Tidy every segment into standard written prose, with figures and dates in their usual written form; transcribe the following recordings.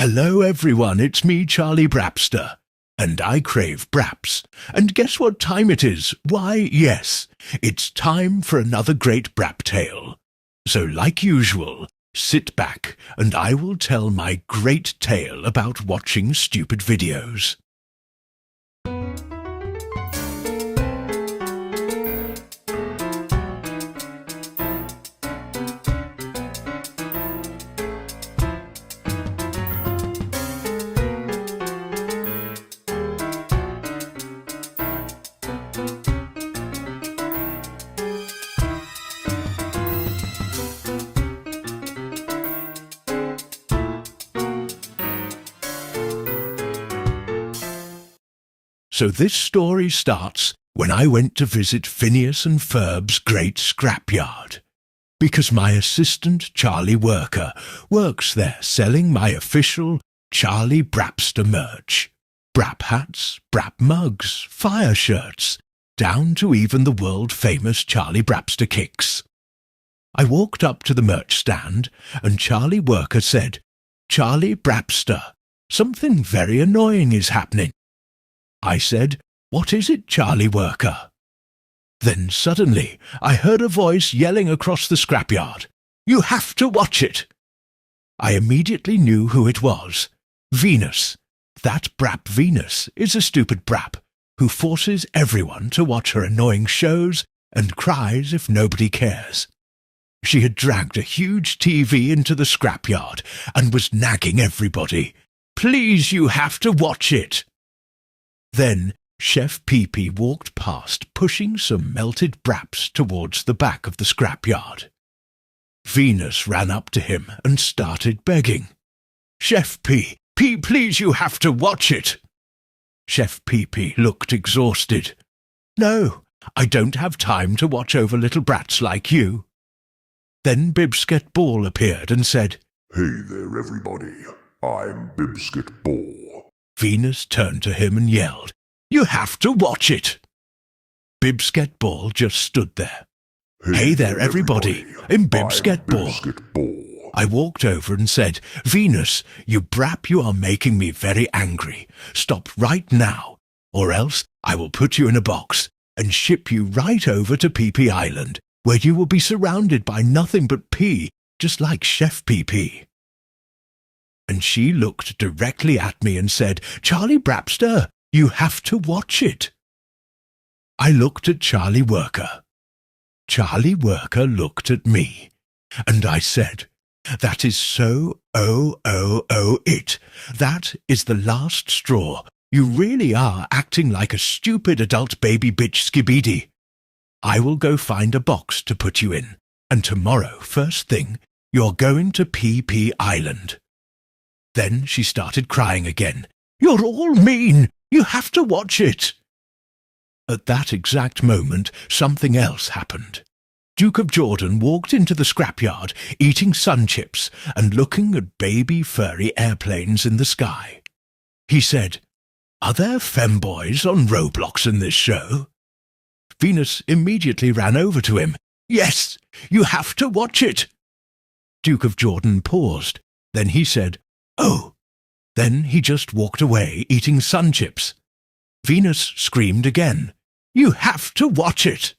Hello everyone, it's me, Charlie Brapster. And I crave Braps. And guess what time it is? Why, yes, it's time for another great Brap tale. So like usual, sit back and I will tell my great tale about watching stupid videos. So this story starts when I went to visit Phineas and Ferb's great scrapyard, because my assistant Charlie Worker works there selling my official Charlie Brapster merch. Brap hats, Brap mugs, fire shirts, down to even the world-famous Charlie Brapster kicks. I walked up to the merch stand and Charlie Worker said, "Charlie Brapster, something very annoying is happening." I said, "What is it, Charlie Worker?" Then suddenly I heard a voice yelling across the scrapyard, "You have to watch it!" I immediately knew who it was. Venus. That Brap Venus is a stupid Brap who forces everyone to watch her annoying shows and cries if nobody cares. She had dragged a huge TV into the scrapyard and was nagging everybody, "Please, you have to watch it!" Then Chef Pee-Pee walked past, pushing some melted Braps towards the back of the scrapyard. Venus ran up to him and started begging, "Chef Pee-Pee, please, you have to watch it!" Chef Pee-Pee looked exhausted. "No, I don't have time to watch over little brats like you." Then Bibsket Ball appeared and said, "Hey there, everybody. I'm Bibsket Ball." Venus turned to him and yelled, "You have to watch it!" Bibsket Ball just stood there. Hey there, everybody. I'm Bibsket Ball. I walked over and said, "Venus, you Brap, you are making me very angry. Stop right now, or else I will put you in a box and ship you right over to Pee-Pee Island, where you will be surrounded by nothing but pee, just like Chef Pee-Pee." And she looked directly at me and said, "Charlie Brapster, you have to watch it." I looked at Charlie Worker. Charlie Worker looked at me, and I said, "That is so it. That is the last straw. You really are acting like a stupid adult baby bitch skibidi. I will go find a box to put you in, and tomorrow, first thing, you're going to Pee-Pee Island." Then she started crying again. "You're all mean! You have to watch it!" At that exact moment, something else happened. Duke of Jordan walked into the scrapyard, eating sun chips and looking at baby furry airplanes in the sky. He said, "Are there femboys on Roblox in this show?" Venus immediately ran over to him. "Yes, you have to watch it!" Duke of Jordan paused. Then he said, "Oh." Then he just walked away, eating sun chips. Venus screamed again, "You have to watch it!"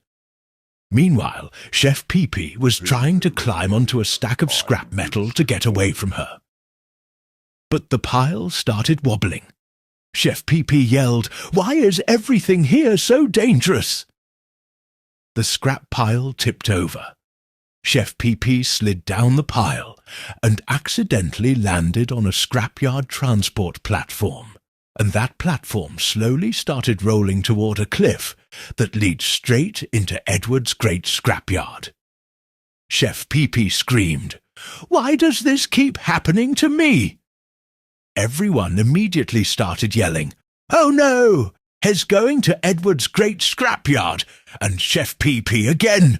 Meanwhile, Chef Pee-Pee was trying to climb onto a stack of scrap metal to get away from her. But the pile started wobbling. Chef Pee-Pee yelled, "Why is everything here so dangerous?" The scrap pile tipped over. Chef Pee-Pee slid down the pile and accidentally landed on a scrapyard transport platform, and that platform slowly started rolling toward a cliff that leads straight into Edward's great scrapyard. Chef Pee-Pee screamed, "Why does this keep happening to me?" Everyone immediately started yelling, "Oh no! He's going to Edward's great scrapyard, and Chef Pee-Pee again!"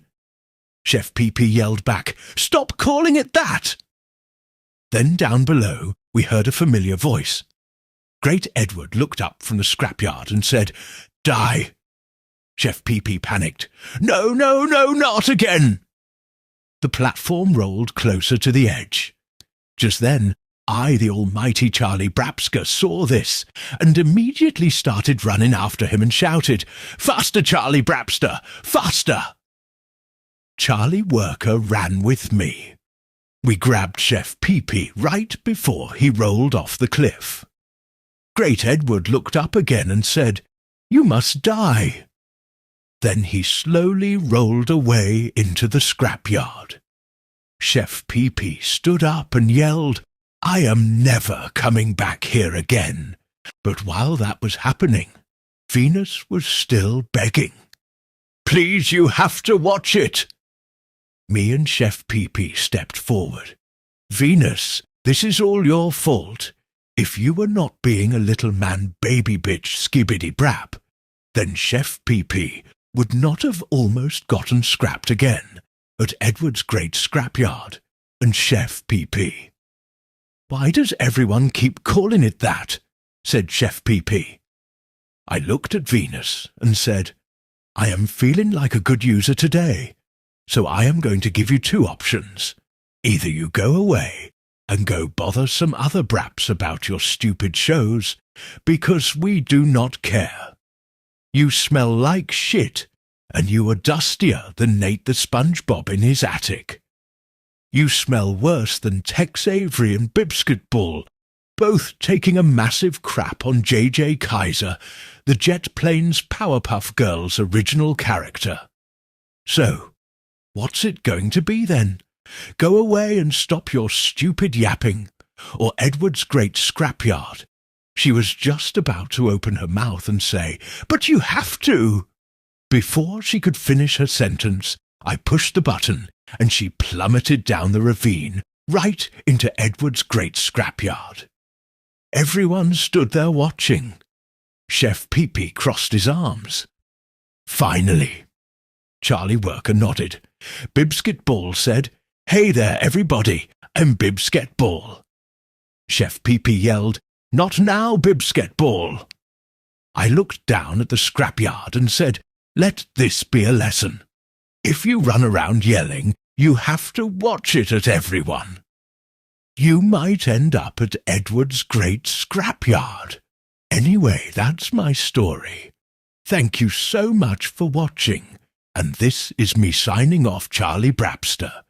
Chef Pee-Pee yelled back, "Stop calling it that!" Then down below we heard a familiar voice. Great Edward looked up from the scrapyard and said, "Die!" Chef Pee-Pee panicked. No, not again!" The platform rolled closer to the edge. Just then, I, the almighty Charlie Brapster, saw this, and immediately started running after him and shouted, "Faster, Charlie Brapster! Faster!" Charlie Worker ran with me. We grabbed Chef Pee-Pee right before he rolled off the cliff. Great Edward looked up again and said, "You must die." Then he slowly rolled away into the scrapyard. Chef Pee-Pee stood up and yelled, "I am never coming back here again." But while that was happening, Venus was still begging. "Please, you have to watch it." Me and Chef Pee-Pee stepped forward. "Venus, this is all your fault. If you were not being a little man baby bitch skibbity brap, then Chef Pee-Pee would not have almost gotten scrapped again at Edward's great scrapyard and Chef Pee-Pee." "Why does everyone keep calling it that?" said Chef Pee-Pee. I looked at Venus and said, "I am feeling like a good user today, so I am going to give you two options. Either you go away and go bother some other braps about your stupid shows, because we do not care. You smell like shit, and you are dustier than Nate the SpongeBob in his attic. You smell worse than Tex Avery and Bibsketball, both taking a massive crap on J.J. Kaiser, the Jet Planes Powerpuff Girls original character. So, what's it going to be then? Go away and stop your stupid yapping, or Edward's great scrapyard." She was just about to open her mouth and say, "But you have to." Before she could finish her sentence, I pushed the button, and she plummeted down the ravine, right into Edward's great scrapyard. Everyone stood there watching. Chef Pee-Pee crossed his arms. "Finally." Charlie Worker nodded. Bibsketball said, "Hey there, everybody, I'm Bibsketball." Chef Pee-Pee yelled, "Not now, Bibsketball." I looked down at the scrapyard and said, "Let this be a lesson. If you run around yelling, you have to watch it at everyone. You might end up at Edward's great scrapyard. Anyway, that's my story. Thank you so much for watching, and this is me signing off, Charlie Brapster.